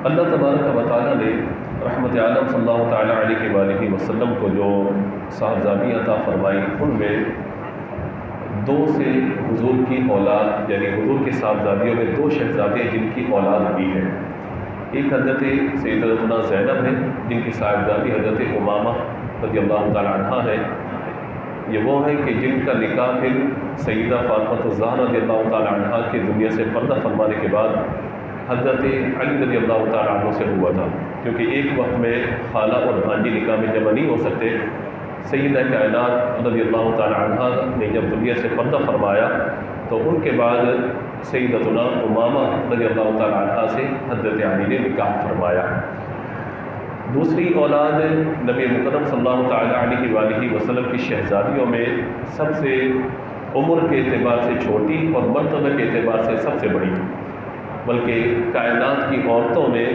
اللہ تبارک و تعالیٰ نے رحمت عالم صلی اللہ تعالیٰ علیہ وآلہ وسلم کو جو صاحبزادی عطا فرمائی، ان میں دو سے حضور کی اولاد، یعنی حضور کے صاحبزادیوں میں دو شہزادے جن کی اولاد ہوئی ہے۔ ایک حضرت سیدتنا زینب ہے جن کی صاحبزادی حضرت امامہ رضی اللہ تعالیٰ عنہ ہے۔ یہ وہ ہے کہ جن کا نکاح پھر سیدہ فاطمہ الزہرا رضی اللہ تعالیٰ عنہ کے دنیا سے پردہ فرمانے کے بعد حضرت علی رضی اللہ تعالیٰ عنہ سے ہوا تھا، کیونکہ ایک وقت میں خالہ اور بھانجی نکاح میں جمع نہیں ہو سکتے۔ سیدہ کائنات رضی اللہ تعالیٰ عنہ نے جب دنیا سے پردہ فرمایا تو ان کے بعد سیدتنا امامہ رضی اللہ تعالیٰ عنہ سے حضرت علی نے نکاح فرمایا۔ دوسری اولاد نبی مکرم صلی اللہ تعالیٰ علیہ وآلہ وسلم کی شہزادیوں میں سب سے عمر کے اعتبار سے چھوٹی اور مرتبہ کے اعتبار سے سب سے بڑی، بلکہ کائنات کی عورتوں میں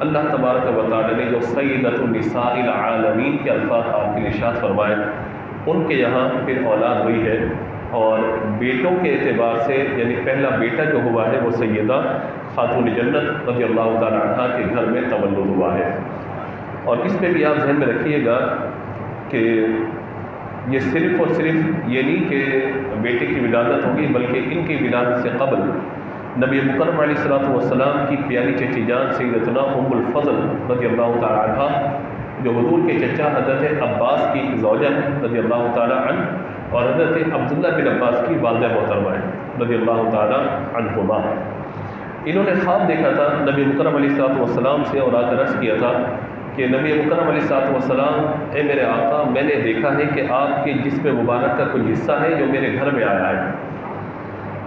اللہ تبارک و تعالیٰ نے جو سیدۃ النساء العالمین کے الفاظ آپ کے ارشاد فرمائے، ان کے یہاں پھر اولاد ہوئی ہے۔ اور بیٹوں کے اعتبار سے یعنی پہلا بیٹا جو ہوا ہے وہ سیدہ خاتون جنت رضی اللہ تعالیٰ عنہ کے گھر میں تولد ہوا ہے۔ اور اس پہ بھی آپ ذہن میں رکھیے گا کہ یہ صرف اور صرف یہ نہیں کہ بیٹے کی ولادت ہوگی، بلکہ ان کی ولادت سے قبل نبی مکرم علیہ الصلوۃ والسلام کی پیاری چچی جان سیدتنا ام الفضل رضی اللہ تعالیٰ عنہ، جو حضور کے چچا حضرت عباس کی زوجہ رضی اللہ تعالیٰ عنہ اور حضرت عبداللہ بن عباس کی والدہ محترمہ رضی اللہ تعالیٰ عنہما، انہوں نے خواب دیکھا تھا نبی مکرم علیہ الصلوۃ والسلام سے اور آ کر عرض کیا تھا کہ نبی مکرم علیہ الصلوۃ والسلام، اے میرے آقا، میں نے دیکھا ہے کہ آپ کے جسم مبارک کا کوئی حصہ ہے جو میرے گھر میں آیا ہے۔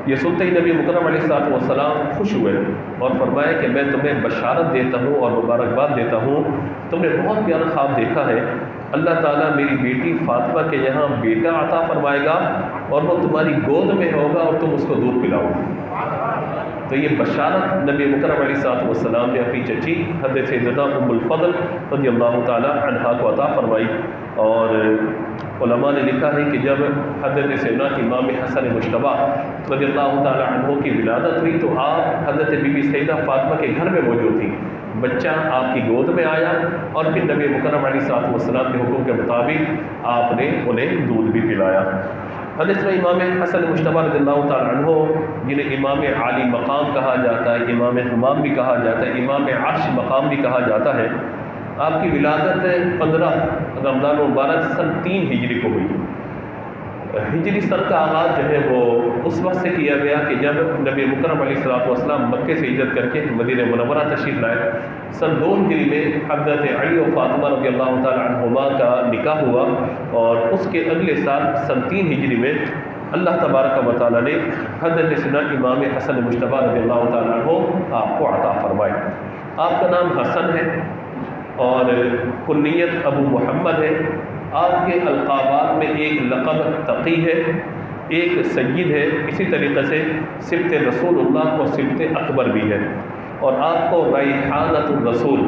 یہ سنتے ہی نبی مکرم علیہ الصلوۃ والسلام خوش ہوئے اور فرمایا کہ میں تمہیں بشارت دیتا ہوں اور مبارکباد دیتا ہوں، تم نے بہت پیارا خواب دیکھا ہے، اللہ تعالیٰ میری بیٹی فاطمہ کے یہاں بیٹا عطا فرمائے گا اور وہ تمہاری گود میں ہوگا اور تم اس کو دودھ پلاؤ گے۔ تو یہ بشارت نبی مکرم علیہ الصلوۃ والسلام نے اپنی چچی حضرت سیدتنا ام الفضل رضی اللہ تعالیٰ عنہا کو عطا فرمائی۔ اور علماء نے لکھا ہے کہ جب حضرت سیدنا امام حسن مجتبیٰ رضی اللہ تعالیٰ عنہ کی ولادت ہوئی تو آپ حضرت بی بی سیدہ فاطمہ کے گھر میں موجود تھی، بچہ آپ کی گود میں آیا اور پھر نبی مکرم علیہ الصلوۃ والسلام کے حکم کے مطابق آپ نے انہیں دودھ بھی پلایا۔ حضرت امام حسن مجتبیٰ رضی اللہ تعالیٰ عنہ، جنہیں امام عالی مقام کہا جاتا ہے، امام حمام بھی کہا جاتا ہے، امام عرش مقام بھی کہا جاتا ہے، آپ کی ولادت 15 رمضان مبارک سن 3 ہجری کو ہوئی۔ ہجری سن کا آغاز جو ہے وہ اس وقت سے کیا گیا کہ جب نبی مکرم علیہ الصلوۃ والسلام مکے سے ہجرت کر کے مدینہ منورہ تشریف لائے۔ سن 2 ہجری میں حضرت علی و فاطمہ رضی اللہ تعالیٰ عنہما کا نکاح ہوا، اور اس کے اگلے سال سن 3 ہجری میں اللہ تبارک و تعالیٰ نے حضرت سیدنا امام حسن مجتبیٰ رضی اللہ تعالیٰ عنہ آپ کو عطا فرمائے۔ آپ کا نام حسن ہے اور کنیت ابو محمد ہے۔ آپ کے القابات میں ایک لقب تقی ہے، ایک سید ہے، اسی طریقے سے سبط رسول اللہ اور سبط اکبر بھی ہے، اور آپ کو ریحانۃ الرسول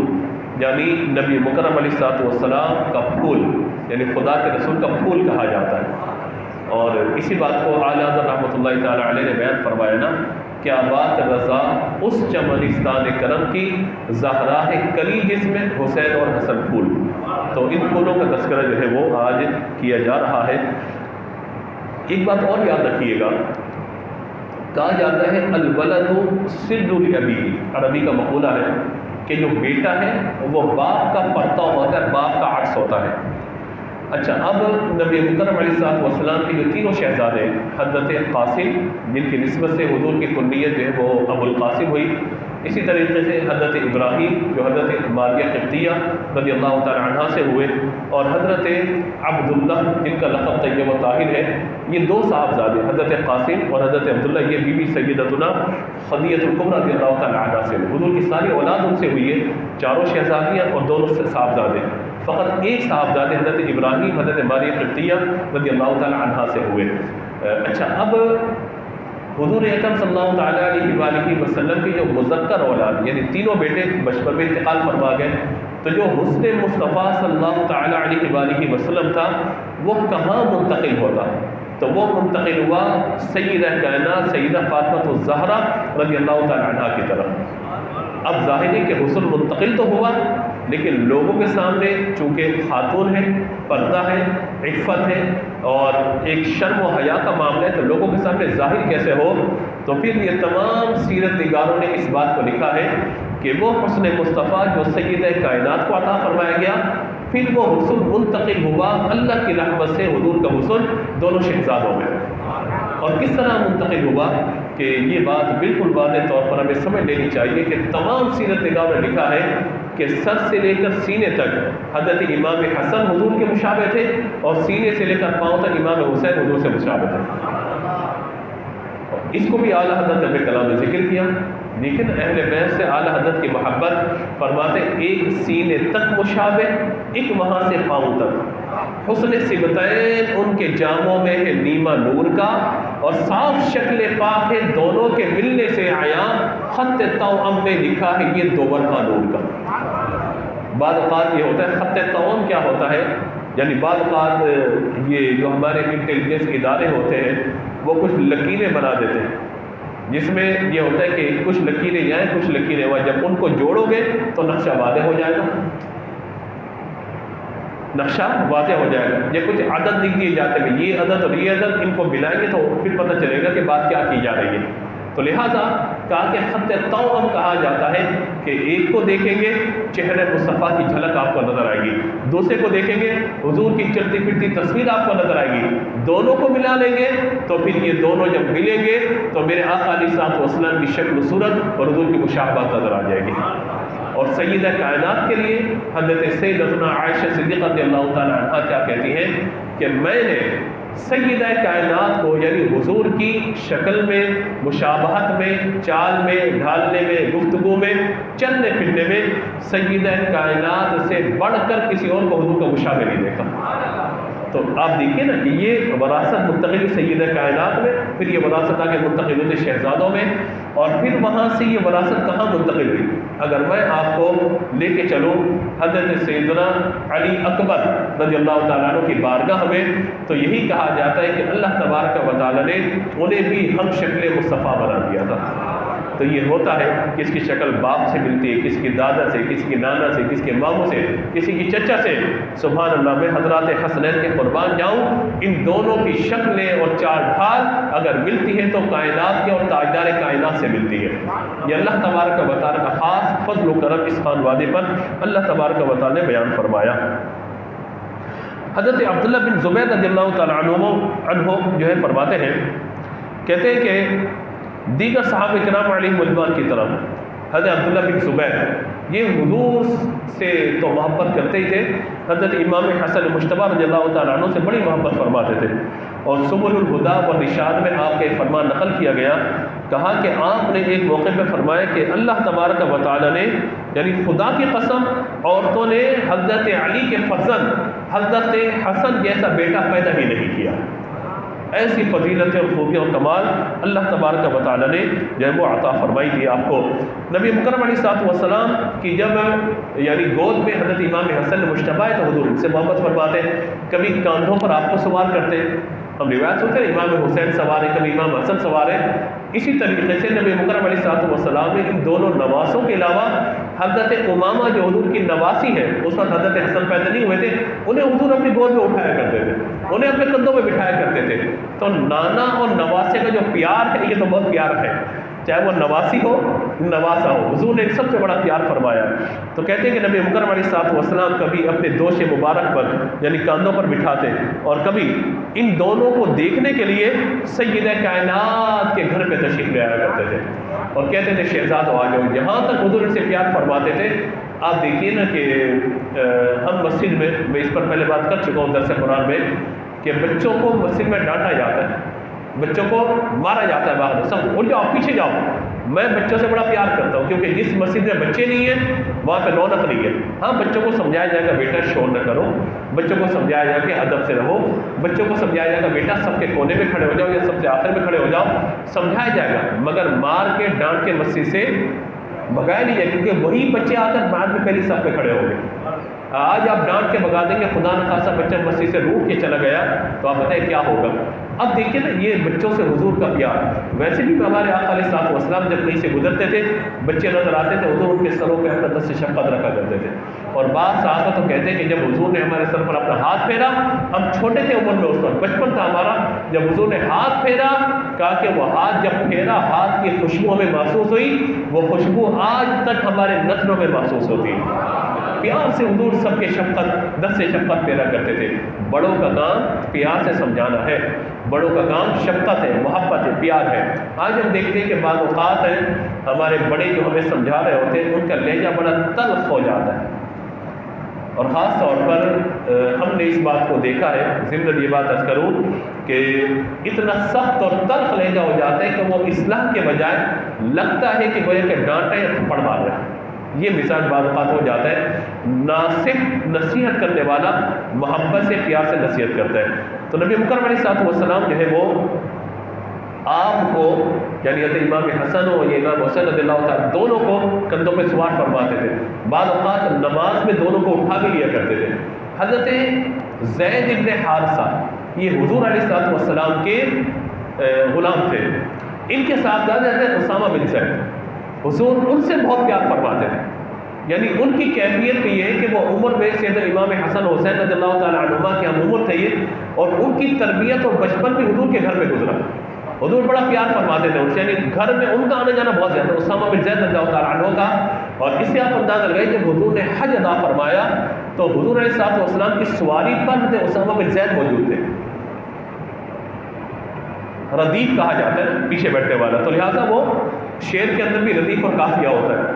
یعنی نبی مکرم علیہ الصلوۃ والسلام کا پھول، یعنی خدا کے رسول کا پھول کہا جاتا ہے۔ اور اسی بات کو اعلیٰ حضرت رحمۃ اللہ تعالیٰ علیہ نے بیان فرمایا نا، کیا بات رضا اس چمنستان کرم کی، زہرا ہے کلی جس میں حسین اور حسن پھول۔ تو ان پھولوں کا تذکرہ جو ہے وہ آج کیا جا رہا ہے۔ ایک بات اور یاد رکھیے گا، کہا جاتا ہے الولد سر الابی، عربی کا مقولہ ہے کہ جو بیٹا ہے وہ باپ کا پرتو ہوتا ہے، باپ کا عکس ہوتا ہے۔ اچھا، اب نبی مکرم علیہ الصلوۃ والسلام کے جو تینوں شہزادے، حضرت قاسم جن کی نسبت سے حضور کی کنیت جو ہے وہ ابو القاسم ہوئی، اسی طریقے سے حضرت ابراہیم جو حضرت ماریہ قبطیہ رضی اللہ تعالیٰ عنہ سے ہوئے، اور حضرت عبداللہ جن کا لقب طیب و طاہر ہے، یہ 2 صاحبزادے حضرت قاسم اور حضرت عبداللہ، یہ بی بی سیدتنا خدیجہ الکبریٰ رضی اللہ تعالیٰ عنہ سے، حضور کی ساری اولاد ان سے ہوئی ہے، 4 شہزادیاں اور 2 صاحبزادے۔ فقط ایک صاحبزادے حضرت ابراہیم حضرت ماریہ قبطیہ رضی اللہ تعالیٰ عنہ سے ہوئے۔ اچھا، اب حضور اکرم صلی اللہ تعالیٰ علیہ وآلہ وسلم کی جو مذکر اولاد یعنی تینوں بیٹے بچپن میں انتقال فرما گئے، تو جو حسن مصطفیٰ صلی اللہ تعالیٰ علیہ وآلہ وسلم تھا وہ کہاں منتقل ہوتا؟ تو وہ منتقل ہوا سیدہ کائنات سیدہ فاطمہ الزہرا رضی اللہ تعالیٰ عنہ کی طرف۔ اب ظاہر ہے کہ حسن منتقل تو ہوا، لیکن لوگوں کے سامنے چونکہ خاتون ہے، پردہ ہے، عفت ہے اور ایک شرم و حیا کا معاملہ ہے، تو لوگوں کے سامنے ظاہر کیسے ہو؟ تو پھر یہ تمام سیرت نگاروں نے اس بات کو لکھا ہے کہ وہ حسن مصطفیٰ جو سیدہ کائنات کو عطا فرمایا گیا، پھر وہ حسن منتقل ہوا اللہ کی رحمت سے حضور کا حسن دونوں شہزادوں میں۔ اور کس طرح منتقل ہوا کہ یہ بات بالکل واضح طور پر ہمیں سمجھ لینی چاہیے کہ تمام سیرت نگاروں نے لکھا ہے کہ سر سے لے کر سینے تک حضرت امام حسن حضور کے مشابہ تھے، اور سینے سے لے کر پاؤں تک امام حسین حضور سے مشابہ تھے۔ اس کو بھی اعلیٰ حضرت نے کلام میں ذکر کیا، لیکن اہل بیت سے اعلیٰ حضرت کی محبت فرماتے ایک سینے تک مشابہ، ایک وہاں سے پاؤں تک۔ حسن صبتین ان کے جاموں میں ہے نیما نور کا، اور صاف شکل پاک ہے دونوں کے ملنے سے عیاں، خط توأم میں لکھا ہے یہ دو برقع نور کا۔ بعض اوقات یہ ہوتا ہے، خط توأم کیا ہوتا ہے؟ یعنی بعض اوقات یہ جو ہمارے انٹیلیجنس ادارے ہوتے ہیں وہ کچھ لکیریں بنا دیتے ہیں، جس میں یہ ہوتا ہے کہ کچھ لکیریں جائیں کچھ لکیریں وہاں، جب ان کو جوڑو گے تو نقشہ واضح ہو جائے گا، نقشہ واضح ہو جائے گا۔ یہ کچھ عدد لکھ دیے جاتے ہیں، یہ عدد اور یہ عدد، ان کو ملائیں گے تو پھر پتہ چلے گا کہ بات کیا کی جا رہی ہے۔ تو لہٰذا کہا کہ خط توأم کہا جاتا ہے کہ ایک کو دیکھیں گے چہرے مصطفیٰ کی جھلک آپ کو نظر آئے گی، دوسرے کو دیکھیں گے حضور کی چلتی پھرتی تصویر آپ کو نظر آئے گی، دونوں کو ملا لیں گے تو پھر یہ دونوں جب ملیں گے تو میرے آقا علیہ الصلوۃ والسلام کی شکل و صورت اور حضور کی مشابہت نظر آ جائے گی۔ اور سیدہ کائنات کے لیے حضرت سیدتنا عائشہ صدیقہ رضی اللہ تعالیٰ عنہا کیا کہتی ہیں کہ میں نے سیدہ کائنات کو یعنی حضور کی شکل میں، مشابہت میں، چال میں، ڈھالنے میں، گفتگو میں، چلنے پھرنے میں سیدہ کائنات سے بڑھ کر کسی اور کو حضور کا مشابہ نہیں دیکھا۔ تو آپ دیکھیے نا کہ یہ وراثت منتقلی سیدہ کائنات میں، پھر یہ وراثت آگے منتقل ہوتے شہزادوں میں، اور پھر وہاں سے یہ وراثت کہاں منتقل ہوئی؟ اگر میں آپ کو لے کے چلوں حضرت سیدنا علی اکبر رضی اللہ تعالیٰ عنہ کی بارگاہ میں، تو یہی کہا جاتا ہے کہ اللہ تبارک و تعالیٰ نے انہیں بھی ہم شکل مصطفیٰ بنا دیا تھا۔ تو یہ ہوتا ہے کس کی شکل باپ سے ملتی ہے، کس کی دادا سے، کس کی نانا سے، کس کے ماموں سے، کسی کی چچا سے۔ سبحان اللہ، میں حضرات حسنین کے قربان جاؤں، ان دونوں کی شکلیں اور چال ڈھال اگر ملتی ہے تو کائنات کے اور تاجدار کائنات سے ملتی ہے۔ یہ اللہ تبارک و تعالیٰ کا خاص فضل و کرم اس خان وادی پر اللہ تبارک و تعالیٰ نے بیان فرمایا۔ حضرت عبداللہ بن زبیر رضی اللہ تعالیٰ عنہ جو ہے فرماتے ہیں، کہتے ہیں کہ دیگر صحابہ کرام علیہم رضوان کی طرف حضرت عبداللہ بن زبیر یہ حضور سے تو محبت کرتے ہی تھے، حضرت امام حسن مجتبی رضی اللہ تعالیٰ عنہ سے بڑی محبت فرماتے تھے، اور سبل الہدیٰ والرشاد میں آپ کا ایک فرمان نقل کیا گیا، کہا کہ آپ نے ایک موقع پہ فرمایا کہ اللہ تبارک و تعالیٰ نے یعنی خدا کی قسم عورتوں نے حضرت علی کے فرزند حضرت حسن جیسا بیٹا پیدا ہی نہیں کیا۔ ایسی فضیلت اور خوبی اور کمال اللہ تبارک و تعالیٰ نے جو ہے وہ عطا فرمائی تھی آپ کو۔ نبی مکرم علیہ الصلوۃ والسلام کی جب یعنی گود میں حضرت امام حسن مجتبی ہے تو حضور ان سے محبت فرماتے ہیں، کبھی کاندھوں پر آپ کو سوار کرتے ہیں، ہم روایت سنتے ہیں امام حسین سوار ہے، کبھی امام حسن سوار ہے۔ اسی طریقے سے نبی مکرم علیہ الصلوۃ والسلام نے ان دونوں نواسوں کے علاوہ حضرت امامہ جو حضور کی نواسی ہے، اس وقت حضرت حسن پیدا نہیں ہوئے تھے، انہیں حضور اپنی گود میں اٹھایا کرتے تھے، انہیں اپنے کندھوں میں بٹھایا کرتے تھے۔ تو نانا اور نواسے کا جو پیار ہے یہ تو بہت پیار ہے، چاہے وہ نواسی ہو نواسا ہو، حضور نے سب سے بڑا پیار فرمایا۔ تو کہتے ہیں کہ نبی مکرم علیہ الصلوۃ والسلام کبھی اپنے دوش مبارک پر یعنی کاندھوں پر بٹھاتے، اور کبھی ان دونوں کو دیکھنے کے لیے سیدہ کائنات کے گھر پہ تشریف لے آیا کرتے تھے، اور کہتے تھے شہزاد آ جاؤ۔ جہاں تک حضور ان سے پیار فرماتے تھے، آپ دیکھیے نا کہ ہم مسجد میں اس پر پہلے بات کر چکا ہوں درس قرآن میں کہ بچوں کو مسجد میں ڈانٹا جاتا ہے، بچوں کو مارا جاتا ہے، باہر سب اٹھ جاؤ پیچھے جاؤ۔ میں بچوں سے بڑا پیار کرتا ہوں کیونکہ جس مسجد میں بچے نہیں ہیں وہاں پہ رونق نہیں ہے۔ ہاں بچوں کو سمجھایا جائے گا بیٹا شور نہ کرو، بچوں کو سمجھایا جائے گا ادب سے رہو، بچوں کو سمجھایا جائے گا بیٹا سب کے کونے میں کھڑے ہو جاؤ یا سب سے آخر میں کھڑے ہو جاؤ، سمجھایا جائے گا، مگر مار کے ڈانٹ کے مسجد سے بھگایا نہیں جائے، کیونکہ وہی بچے آ کر بعد میں پہلی صف پہ کھڑے ہو گئے۔ آج آپ ڈانٹ کے بھگا دیں گے، خدا نخواستہ بچہ مسجد سے روٹ کے چلا گیا تو آپ بتائیں کیا ہوگا؟ اب دیکھیں نا یہ بچوں سے حضور کا پیار. ویسے بھی ہمارے آقا علیہ الصلوۃ والسلام جب کہیں سے گزرتے تھے بچے نظر آتے تھے حضور ان کے سروں پہ اپنا دست شفقت رکھا کرتے تھے. اور بعض صحابہ تو کہتے ہیں کہ جب حضور نے ہمارے سر پر اپنا ہاتھ پھیرا, ہم چھوٹے تھے عمر میں, اس وقت بچپن تھا ہمارا, جب حضور نے ہاتھ پھیرا کہا کہ وہ ہاتھ جب پھیرا ہاتھ کی خوشبو ہمیں محسوس ہوئی, وہ خوشبو آج تک ہمارے نتنوں میں محسوس ہوتی ہے. پیار سے حضور سب کے شفقت دست شفقت پیدا کرتے تھے. بڑوں کا کام پیار سے سمجھانا ہے, بڑوں کا کام شفقت ہے, محبت ہے, پیار ہے. آج ہم دیکھتے ہیں کہ بعض اوقات ہیں ہمارے بڑے جو ہمیں سمجھا رہے ہوتے ہیں ان کا لہجہ بڑا تلخ ہو جاتا ہے, اور خاص طور پر ہم نے اس بات کو دیکھا ہے, ضمن یہ بات عرض کروں کہ اتنا سخت اور تلخ لہجہ ہو جاتا ہے کہ وہ اصلاح کے بجائے لگتا ہے کہ گویا کہ ڈانٹا یا تھپڑ مار رہا ہے. یہ مزاج بعض اوقات ہو جاتا ہے. ناصح نصیحت کرنے والا محبت سے پیار سے نصیحت کرتا ہے. تو نبی مکرم علیہ الصلوۃ والسلام جو ہے وہ آپ کو یعنی حضرت امام حسن و یہ امام حسین رضی اللہ تعالیٰ دونوں کو کندھوں پہ سوار فرماتے تھے. بعض اوقات نماز میں دونوں کو اٹھا بھی لیا کرتے تھے. حضرت زید ابن حارثہ یہ حضور علیہ الصلوۃ والسلام کے غلام تھے, ان کے ساتھ حضرت اسامہ بن زید, حضور ان سے بہت پیار فرماتے تھے. یعنی ان کی کیفیت یہ ہے کہ وہ عمر میں سیدنا امام حسن حسین رضی اللہ تعالیٰ عنہما کی ہم عمر تھے یہ, اور ان کی تربیت اور بچپن بھی حضور کے گھر میں گزرا. حضور بڑا پیار فرماتے تھے ان سے, یعنی گھر میں ان کا آنا جانا بہت زیادہ. اسامہ بن زید رضی اللہ تعالیٰ عنہ کا, اور اس سے آپ اندازہ لگائیں جب حضور نے حج ادا فرمایا تو حضور علیہ الصلوۃ والسلام کی سواری پر حضرت اسامہ بن زید موجود تھے. ردیف کہا جاتا ہے پیچھے بیٹھنے والا, تو لہٰذا وہ شعر کے اندر بھی ردیف اور قافیہ ہوتا ہے.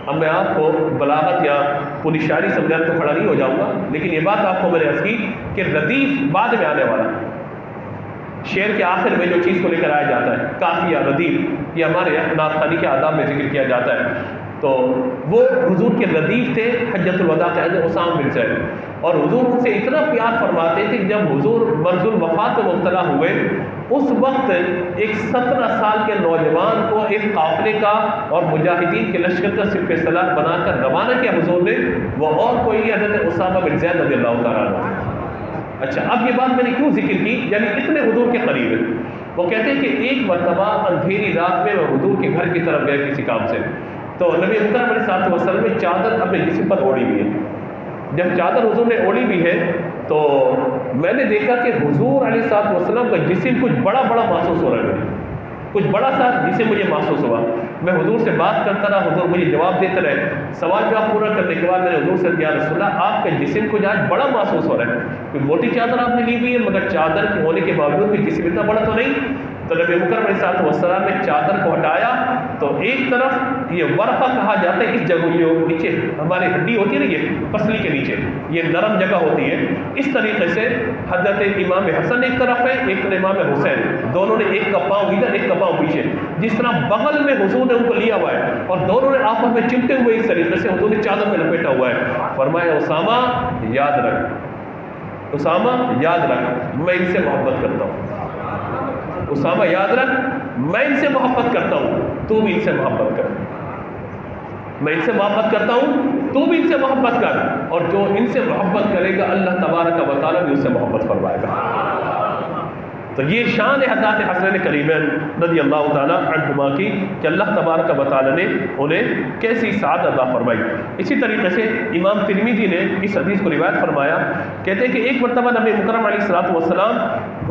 اب میں آپ کو بلاغت یا پوری شاعری سمجھانے تو کھڑا نہیں ہو جاؤں گا, لیکن یہ بات آپ کو میں نے عرض کی کہ ردیف بعد میں آنے والا, شعر کے آخر میں جو چیز کو لے کر آیا جاتا ہے قافیہ ردیف, یہ ہمارے نعت خوانی کے آداب میں ذکر کیا جاتا ہے. تو وہ حضور کے ردیف تھے حجۃ الوداع کے حضرت اسامہ بن زید, اور حضور ان سے اتنا پیار فرماتے تھے کہ جب حضور مرض الوفات میں مبتلا ہوئے اس وقت ایک 17 سال کے نوجوان کو ایک قافلے کا اور مجاہدین کے لشکر کا سپہ سالار بنا کر روانہ کیا حضور نے, وہ اور کوئی نہیں حضرت اسامہ بن زید رضی اللہ تعالیٰ عنہ. اچھا اب یہ بات میں نے کیوں ذکر کی, یعنی اتنے حضور کے قریب ہیں. وہ کہتے ہیں کہ ایک مرتبہ اندھیری رات میں حضور کے گھر کی طرف گئے کسی کام سے, تو نبی مکرم علیہ الصلوۃ والسلام نے چادر اپنے جسم پر اوڑھی ہوئی ہے. جب چادر حضور نے اوڑھی ہوئی ہے تو میں نے دیکھا کہ حضور علیہ الصلوۃ والسلام کا جسم کچھ بڑا بڑا محسوس ہو رہا ہے, کچھ بڑا سا جسم مجھے محسوس ہوا. میں حضور سے بات کرتا رہا, حضور مجھے جواب دیتے رہے. سوال جواب پورا کرنے کے بعد میں نے حضور سے یا رسول اللہ آپ کا جسم کچھ آج بڑا محسوس ہو رہا ہے, کوئی موٹی چادر آپ نے لی ہوئی ہے مگر چادر کے ہونے کے باوجود بھی جسم اتنا بڑا تو نہیں. تو نبی مکرم علیہ الصلوۃ والسلام نے چادر کو ہٹایا تو ایک طرف یہ ورقہ کہا جاتا ہے, اس جگہ یہ نیچے ہماری ہڈی ہوتی ہے نا یہ پسلی کے نیچے یہ نرم جگہ ہوتی ہے, اس طریقے سے حضرت امام حسن ایک طرف ہے ایک طرف امام حسین, دونوں نے ایک کا پاؤں ادھر ایک کا پاؤں پیچھے, جس طرح بغل میں حضور نے ان کو لیا ہوا ہے اور دونوں نے آپس میں چمٹے ہوئے اس طریقے سے حضور نے چادر میں لپیٹا ہوا ہے. فرمایا اسامہ یاد رکھ, اسامہ یاد رکھ میں ان سے محبت کرتا ہوں, اسامہ یاد رکھ میں ان سے محبت کرتا ہوں, تو بھی ان سے محبت کر. میں ان سے محبت کرتا ہوں تو بھی ان سے محبت کر, اور جو ان سے محبت کرے گا اللہ تبارک و تعالیٰ بھی اس سے محبت فرمائے گا. تو یہ شان ہے حضرات حسنین کریمین رضی اللہ تعالیٰ عنہما کی کہ اللہ تبارک و تعالیٰ نے انہیں کیسی سعادت عطا فرمائی. اسی طریقے سے امام ترمذی نے اس حدیث کو روایت فرمایا, کہتے ہیں کہ ایک مرتبہ نبی مکرم علیہ الصلوۃ والسلام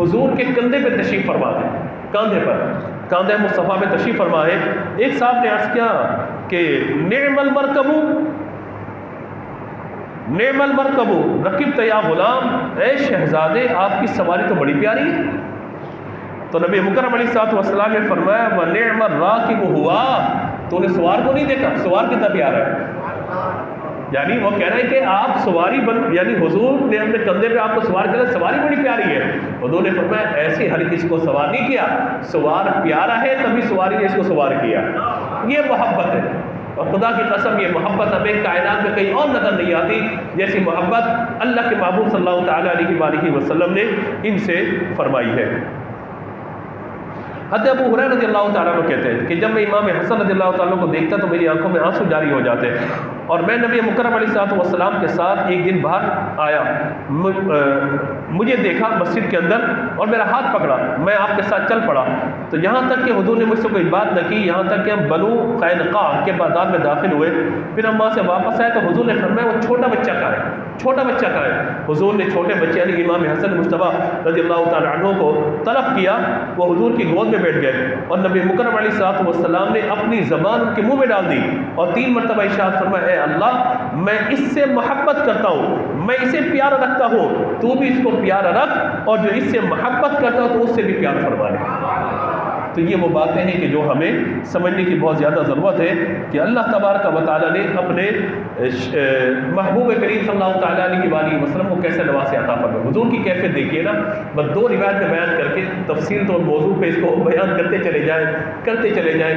حضور کے کندھے پہ تشریف فرما تھے, کاندھے پر کاندھے مصطفیٰ پہ تشریف فرما ہے. ایک صاحب نے عرض کیا کہ نعم المرکب نعم المرکب رکبت یا غلام, اے شہزادے آپ کی سواری تو بڑی پیاری ہے. تو نبی مکرم علیہ الصلوۃ والسلام نے فرمایا وَنِعْمَ الرَّاكِبُ هُوَا, تو نے سوار کو نہیں دیکھا, سوار کتنا پیارا ہے. یعنی وہ کہہ رہے ہیں کہ آپ سواری یعنی حضور نے اپنے کندھے پہ آپ کو سوار کیا, سواری بڑی پیاری ہے. حضور نے فرمایا ایسے ہر کسی کو سوار نہیں کیا, سوار پیارا ہے تبھی سواری نے اس کو سوار کیا. یہ محبت ہے, اور خدا کی قسم یہ محبت ہمیں کائنات میں کہیں اور نظر نہیں آتی جیسی محبت اللہ کے محبوب صلی اللہ تعالیٰ علیہ وسلم نے ان سے فرمائی ہے. حضرت ابو ہریرہ رضی اللہ تعالیٰ عنہ کہتے ہیں کہ جب میں امام حسن رضی اللہ تعالیٰ کو دیکھتا تو میری آنکھوں میں آنسو جاری ہو جاتے. اور میں نبی مکرم علیہ الصلوۃ والسلام کے ساتھ ایک دن باہر آیا، مجھے دیکھا مسجد کے اندر اور میرا ہاتھ پکڑا، میں آپ کے ساتھ چل پڑا، تو یہاں تک کہ حضور نے مجھ سے کوئی بات نہ کی، یہاں تک کہ ہم بنو قینقاع کے بازار میں داخل ہوئے، پھر ہم وہاں سے واپس آئے تو حضور نے فرمایا وہ چھوٹا بچہ کہاں ہے، چھوٹا بچہ کہاں ہے؟ حضور نے چھوٹے بچے یعنی امام حسن مجتبیٰ رضی اللہ تعالیٰ عنہ کو طلب کیا، وہ حضور کی گود میں بیٹھ گئے اور نبی مکرم علیہ الصلوۃ والسلام نے اپنی زبان ان کے منہ میں ڈال دی اور 3 مرتبہ ارشاد فرمایا، اے اللہ میں اس سے محبت کرتا ہوں، میں اسے پیارا رکھتا ہوں، تو بھی اس کو پیارا رکھ، اور جو اس سے محبت کرتا ہو تو اس سے بھی پیار فرما لے۔ تو یہ وہ باتیں ہیں کہ جو ہمیں سمجھنے کی بہت زیادہ ضرورت ہے کہ اللہ تبارک و تعالیٰ نے اپنے محبوب کریم صلی اللہ تعالیٰ علیہ وآلہ وسلم کو کیسے نواز عطا فرمایا۔ حضور کی کیفیت دیکھیے نا، بس 2 روایت میں بیان کر کے تفصیل تو موضوع پہ اس کو بیان کرتے چلے جائیں کرتے چلے جائیں،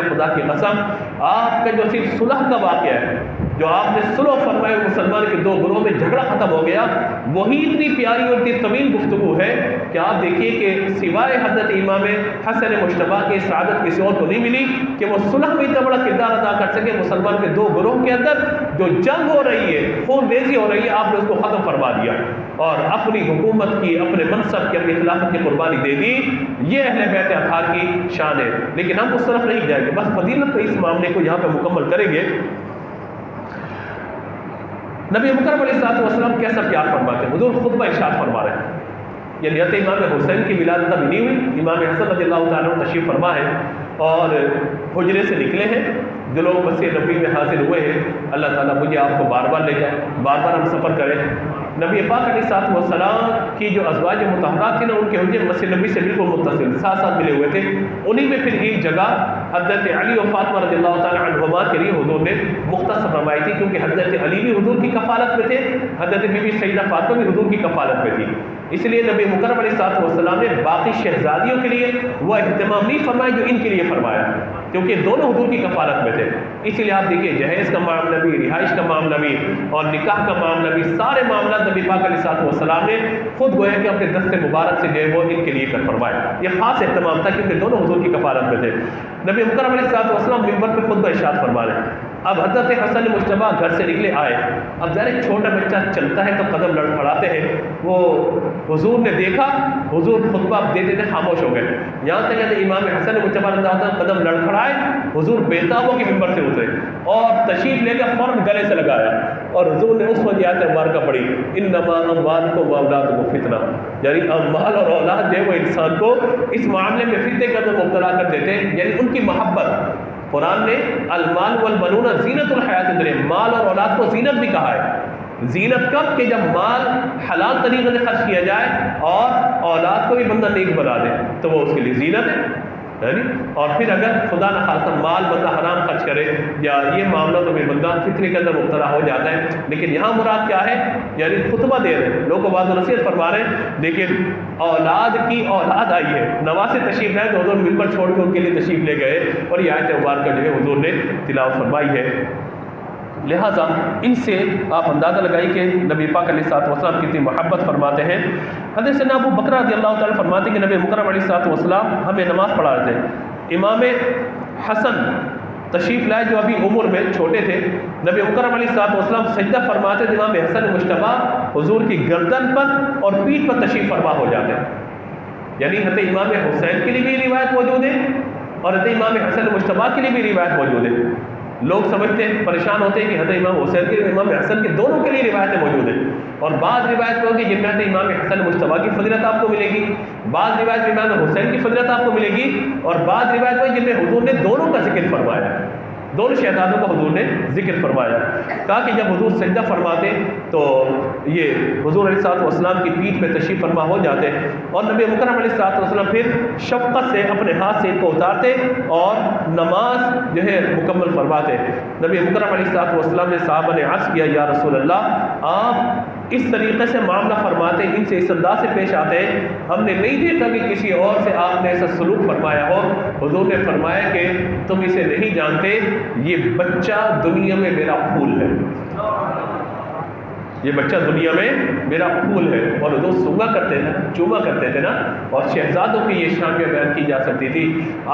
خدا کی قسم آپ کا جو صرف صلح کا واقعہ ہے، جو آپ نے صلح فرمائے مسلمان کے 2 گروہوں میں جھگڑا ختم ہو گیا، وہی اتنی پیاری اور اتنی طویل گفتگو ہے کہ آپ دیکھیے کہ سوائے حضرت امام حسن مجتبیٰ کے سعادت کسی اور کو نہیں ملی کہ وہ صلح میں اتنا بڑا کردار ادا کر سکے۔ مسلمان کے 2 گروہ کے اندر جو جنگ ہو رہی ہے، خون ریزی ہو رہی ہے، آپ نے اس کو ختم فرما دیا اور اپنی حکومت کی، اپنے منصب کی، اپنی خلافت کی قربانی دے دی۔ یہ اہل بیت اطہار کی شان ہے، لیکن ہم اس طرف نہیں جائیں گے، بس فضیلت اس معاملے کو یہاں پہ مکمل کریں گے۔ نبی مکرم علیہ الصلوۃ والسلام کیسا پیار فرماتے ہیں؟ حضور خطبہ ارشاد فرما رہے ہیں، یعنی حضرت امام حسین کی ولادت ابھی نہیں ہوئی، امام حسن رضی اللہ تعالیٰ عنہ تشریف فرما ہے اور حجرے سے نکلے ہیں، جو لوگ مسجد نبوی میں حاضر ہوئے ہیں، اللہ تعالیٰ مجھے آپ کو بار بار لے جائے، بار بار ہم سفر کریں۔ نبی پاک علیہ الصلوۃ والسلام کی جو ازواج مطہرات تھیں نا، ان کے حجرے مسجد نبوی سے بالکل متصل ساتھ ساتھ ملے ہوئے تھے، انہی میں پھر ایک جگہ حضرت علی و فاطمہ رضی اللہ تعالیٰ عنہما کے لیے حضور نے مختصر فرمائی تھی، کیونکہ حضرت علی بھی حضور کی کفالت میں تھے، حضرت بی بی سیدہ فاطمہ بھی حضور کی کفالت میں تھی، اس لیے نبی مکرم علیہ الصلوۃ والسلام نے باقی شہزادیوں کے لیے وہ اہتمام نہیں فرمایا جو ان کے لیے فرمایا، کیونکہ دونوں حضور کی کفالت میں تھے۔ اسی لیے آپ دیکھیے جہیز کا معاملہ بھی، رہائش کا معاملہ بھی اور نکاح کا معاملہ بھی، سارے معاملات نبی پاک علیہ الصلوۃ والسلام نے خود گویا کہ اپنے دست مبارک سے جو ہے وہ ان کے لیے کر فرمایا۔ یہ خاص اہتمام تھا کیونکہ دونوں حضور کی کفالت میں تھے۔ نبی مکرم علیہ الصلوۃ والسلام منبر پہ خطبہ ارشاد فرما رہے ہیں۔ اب حضرت حسن مجتبیٰ گھر سے نکلے آئے، اب ظاہر چھوٹا بچہ چلتا ہے تو قدم لڑکھڑاتے ہیں، وہ حضور نے دیکھا، حضور خطبہ دیتے تھے خاموش ہو گئے، یہاں تک کہ امام حسن مجتبیٰ رضی اللہ عنہ قدم لڑکھڑائے، حضور بےتاب ہو کے منبر سے اترے اور تشریف لے کر فوراً گلے سے لگایا اور حضور نے اس وقت آیت مبارکہ پڑھی، انما اموالکم واولادکم فتنہ، یعنی اموال اور اولاد جو ہے وہ انسان کو اس معاملے میں فتنے کے اندر مبتلا کر دیتے ہیں، یعنی ان کی محبت۔ قرآن نے المال والبنون زینت الحیات الدنیا، مال اور اولاد کو زینت بھی کہا ہے۔ زینت کب؟ کہ جب مال حلال طریقے سے خرچ کیا جائے اور اولاد کو بھی بندہ نیک بنا دے تو وہ اس کے لیے زینت ہے، اور پھر اگر خدا نہ خاصہ مال بندہ حرام خرچ کرے یا یہ معاملہ تو پھر بندہ فتنے کے اندر مبتلا ہو جاتا ہے۔ لیکن یہاں مراد کیا ہے؟ یعنی خطبہ دے رہے ہیں، لوگوں کو بعض نصیحت فرما رہے ہیں، لیکن اولاد کی اولاد آئی ہے، نواسے تشریف لائے تو حضور ممبر چھوڑ کے ان کے لیے تشریف لے گئے اور یہ آیت مبارکہ جو ہے حضور نے تلاوت فرمائی ہے۔ لہٰذا ان سے آپ اندازہ لگائی کہ نبی پاک علیہ الصلوۃ والسلام کتنی محبت فرماتے ہیں۔ حضرت سیدنا ابو بکر رضی اللہ تعالیٰ فرماتے ہیں کہ نبی مکرم علیہ الصلوۃ والسلام ہمیں نماز پڑھا رہے تھے، امام حسن تشریف لائے جو ابھی عمر میں چھوٹے تھے، نبی مکرم علیہ الصلوۃ والسلام سجدہ فرماتے تھے، امام حسن مجتبیٰ حضور کی گردن پر اور پیٹھ پر تشریف فرما ہو جاتے ہیں، یعنی حضرت امام حسین کے لیے بھی روایت موجود ہے اور حضرت امام حسن مجتبیٰ کے لیے بھی روایت موجود ہے۔ لوگ سمجھتے ہیں، پریشان ہوتے ہیں کہ حضرت امام حسین کے امام حسن کے دونوں کے لیے روایتیں موجود ہیں، اور بعض روایت میں ہوگی جن میں حضرت امام حسن مجتبیٰ کی فضیلت آپ کو ملے گی، بعض روایت میں امام حسین کی فضیلت آپ کو ملے گی، اور بعض روایت میں جن میں حضور نے دونوں کا ذکر فرمایا ہے، دونوں شہزادوں کا حضور نے ذکر فرمایا، کہا کہ جب حضور سجدہ فرماتے تو یہ حضور علیہ الصلوۃ والسلام کی پیٹھ پہ تشریف فرما ہو جاتے اور نبی مکرم علیہ الصلوۃ والسلام پھر شفقت سے اپنے ہاتھ سے ان کو اتارتے اور نماز جو ہے مکمل فرماتے۔ نبی مکرم علیہ الصلوۃ والسلام نے صحابہ نے عرض کیا، یا رسول اللہ آپ اس طریقے سے معاملہ فرماتے ہیں، ان سے اس انداز سے پیش آتے ہیں، ہم نے نہیں دیکھا کہ کسی اور سے آپ نے ایسا سلوک فرمایا ہو۔ حضور نے فرمایا کہ تم اسے نہیں جانتے، یہ بچہ دنیا میں میرا پھول ہے، یہ بچہ دنیا میں میرا پھول ہے، اور حضور سونگا کرتے تھے، چوما کرتے تھے نا، اور شہزادوں کی یہ شان میں بیان کی جا سکتی تھی۔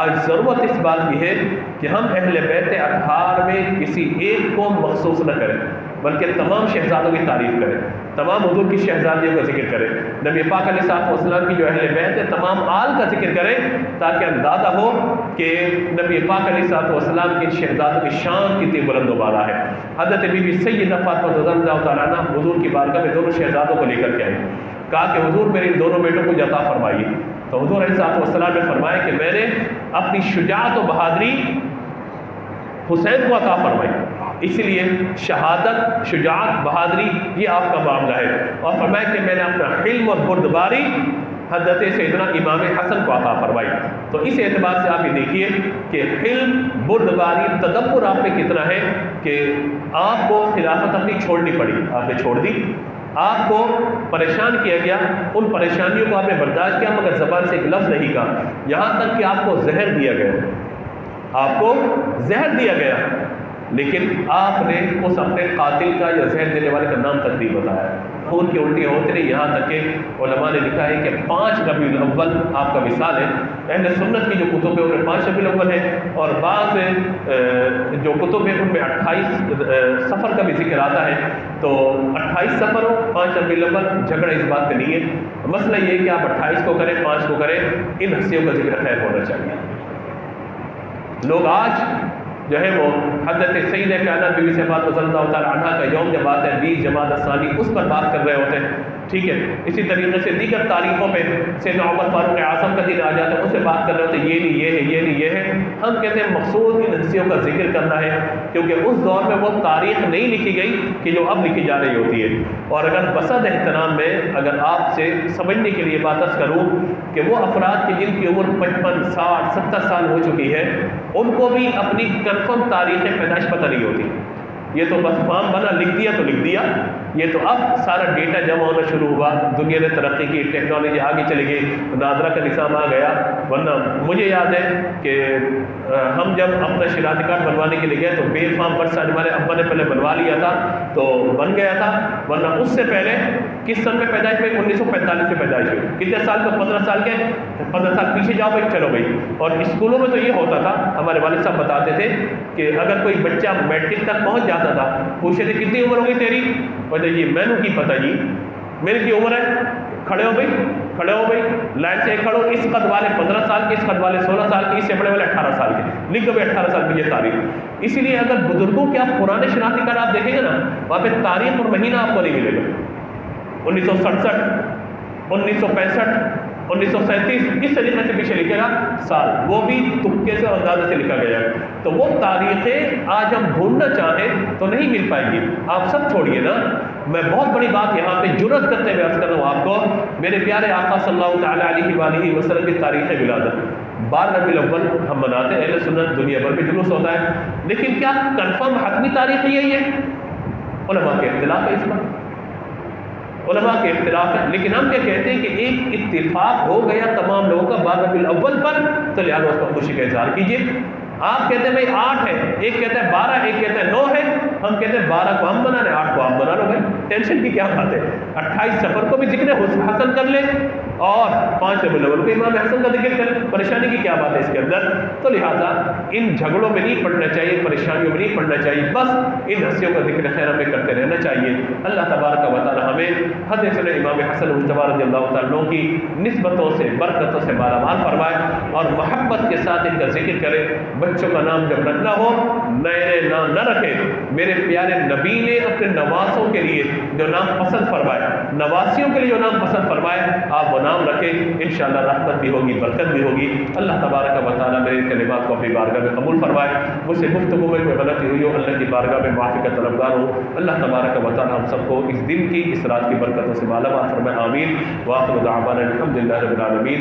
آج ضرورت اس بات کی ہے کہ ہم اہل بیت اطہار میں کسی ایک کو مخصوص نہ کریں، بلکہ تمام شہزادوں کی تعریف کریں، تمام حضور کی شہزادیوں کا ذکر کریں، نبی پاک علیہ الصلوۃ والسلام کی جو اہل بیت ہے تمام آل کا ذکر کریں، تاکہ اندازہ ہو کہ نبی پاک علیہ الصلوۃ والسلام کی شہزادوں کی شان کتنی بلند و بالا ہے۔ حضرت بی بی سیدہ فاطمہ رضی اللہ تعالیٰ عنہ حضور کی بارگاہ میں دونوں شہزادوں کو لے کر کے آئی، کہا کہ حضور میرے دونوں بیٹوں کو عطا فرمائیے۔ تو حضور علیہ الصلوۃ والسلام نے فرمایا کہ میں نے اپنی شجاعت و بہادری حسین کو عطا فرمائی، اس لیے شہادت، شجاعت، بہادری یہ آپ کا معاملہ ہے، اور فرمایا کہ میں نے اپنا حلم اور بردباری حضرت سیدنا امام حسن کو عطا فرمائی۔ تو اس اعتبار سے آپ یہ دیکھیے کہ حلم، بردباری، تدبر آپ میں کتنا ہے کہ آپ کو خلافت اپنی چھوڑنی پڑی، آپ نے چھوڑ دی، آپ کو پریشان کیا گیا، ان پریشانیوں کو آپ نے برداشت کیا، مگر زبان سے ایک لفظ نہیں کہا، یہاں تک کہ آپ کو زہر دیا گیا، آپ کو زہر دیا گیا، لیکن آپ نے اس اپنے قاتل کا یا زہر دینے والے کا نام تک نہیں بتایا، خون کی الٹیاں ہوتی رہی، یہاں تک کہ علماء نے لکھا ہے کہ 5 ربیع الاول آپ کا وصال ہے۔ اہل سنت کی جو کتب ہے ان میں 5 ربیع الاول ہے، اور بعض جو کتب ہے ان میں 28 صفر کا بھی ذکر آتا ہے، تو 28 صفر ہو 5 ربیع الاول، جھگڑا اس بات پہ نہیں ہے، مسئلہ یہ ہے کہ آپ 28 کو کریں 5 کو کریں، ان ہستیوں کا ذکر خیر ہونا چاہیے۔ لوگ آج جو ہے وہ حضرت سیدہ کائنات بی بی صفات رضی اللہ تعالیٰ عنہ کا یوم جب آتا ہے 20 جمادی الثانی، اس پر بات کر رہے ہوتے ہیں، ٹھیک ہے، اسی طریقے سے دیگر تاریخوں پہ سیدنا عمر فاروق اعظم کا دن آ جاتا ہے، اس سے بات کر رہے ہوتے ہیں یہ نہیں یہ ہے، یہ نہیں یہ ہے۔ ہم کہتے ہیں مقصود ان ہستیوں کا ذکر کرنا ہے، کیونکہ اس دور میں وہ تاریخ نہیں لکھی گئی کہ جو اب لکھی جا رہی ہوتی ہے، اور اگر بصد احترام میں اگر آپ سے سمجھنے کے لیے بات عرض کروں کہ وہ افراد کی جن کی عمر 55، 60، 70 سال ہو چکی ہے، ان کو بھی اپنی کنفرم تاریخ پیدائش پتہ نہیں ہوتی، یہ تو بس فارم بنا لکھ دیا تو لکھ دیا، یہ تو اب سارا ڈیٹا جمع ہونا شروع ہوا، دنیا نے ترقی کی، ٹیکنالوجی آگے چلی گئی، نادرہ کا نظام آ گیا، ورنہ مجھے یاد ہے کہ ہم جب اپنا شناختی کارڈ بنوانے کے لیے گئے تو بے فارم برتھ ہمارے ابا نے پہلے بنوا لیا تھا تو بن گیا تھا، ورنہ اس سے پہلے کس سن میں پیدائش ہوئی؟ 1945 میں پیدائش ہوئی، کتنے سال کا؟ 15 سال کے، 15 سال پیچھے جاؤ بھائی، چلو بھائی۔ اور اسکولوں میں تو یہ ہوتا تھا، ہمارے والد صاحب بتاتے تھے کہ اگر کوئی بچہ میٹرک تک پہنچ جاتا تھا، پوچھتے تھے کتنی عمر ہوگی تیری؟ بولتے جی میں نے کی پتہ جی، میری کی عمر ہے، کھڑے ہو بھائی، کھڑے ہو بھائی، لائن سے کھڑو، اس قد والے 15 سال کے، اس قد والے 16 سال کے، اس سے بڑے والے 18 سال کے، لکھ دو بھائی 18 سال کی یہ تاریخ۔ اسی لیے اگر بزرگوں کے آپ پرانے شناختی کارڈ آپ دیکھیں گے نا، وہاں پہ تاریخ اور مہینہ آپ کو نہیں ملے گا، 1967، 1965، 1937، اس طریقے سے پیچھے لکھے گا سال، وہ بھی تکے سے اور اندازے سے لکھا گیا ہے۔ تو وہ تاریخیں آج ہم ڈھونڈنا چاہیں تو نہیں مل پائیں گی، آپ سب چھوڑیے نا۔ میں بہت بڑی بات یہاں پہ جرأت کرتے ہوئے عرض کر رہا ہوں آپ کو، میرے پیارے آقا صلی اللہ تعالیٰ علیہ وآلہ وسلم کی تاریخ ولادت 12 ربیع الاول ہم مناتے ہیں، اہل سنت دنیا بھر میں جلوس ہوتا ہے، لیکن کیا کنفرم حتمی تاریخ یہی ہے؟ علماء کے اختلاف ہے اس پر، علماء کے اختلاف ہے، لیکن ہم کیا کہتے ہیں کہ ایک اتفاق ہو گیا تمام لوگوں کا 12 ربیع الاول پر، تو لہٰذا اس پر خوشی کا اظہار کیجیے۔ آپ کہتے ہیں بھائی 8 ہے، ایک کہتا ہے 12، ایک کہتا ہے 9 ہے، ہم کہتے ہیں 12 کو ہم بنا رہے ہیں، 8 کو آپ بنا لو بھائی، ٹینشن کی کیا بات ہے؟ 28 صفر کو بھی ذکر حسن کر لیں اور 5 ربیع الاول کو امام حسن کا ذکر کریں، پریشانی کی کیا بات ہے اس کے اندر؟ تو لہٰذا ان جھگڑوں میں نہیں پڑنا چاہیے، پریشانیوں میں نہیں پڑنا چاہیے، بس ان ہستیوں کا ذکر خیر ہمیں کرتے رہنا چاہیے۔ اللہ تبارک و تعالی ہمیں حضرت امام حسن مجتبی رضی اللہ تعالیٰ عنہ کی نسبتوں سے، برکتوں سے مالا مال فرمائے، اور محبت کے ساتھ ان کا ذکر کرے۔ بچوں کا نام جب رکھنا ہو نئے نئے نام نہ رکھے، میرے پیارے نبی نے اپنے نواسوں کے لیے جو نام پسند فرمائے، نواسیوں کے لیے جو نام پسند فرمائے، آپ وہ نام رکھیں، انشاءاللہ رحمت بھی ہوگی، برکت بھی ہوگی۔ اللہ تبارک و تعالیٰ میرے کلمات کو اپنی بارگاہ میں قبول فرمائے، مجھ سے گفتگو میں کوئی غلطی ہوئی ہو اللہ کی بارگاہ میں معافی کا طلبگار ہوں۔ اللہ تبارک و تعالیٰ ہم سب کو اس دن کی، اس رات کی برکتوں سے مالا مال فرمائے، آمین۔ وآخر دعوانا الحمد للہ رب العالمین۔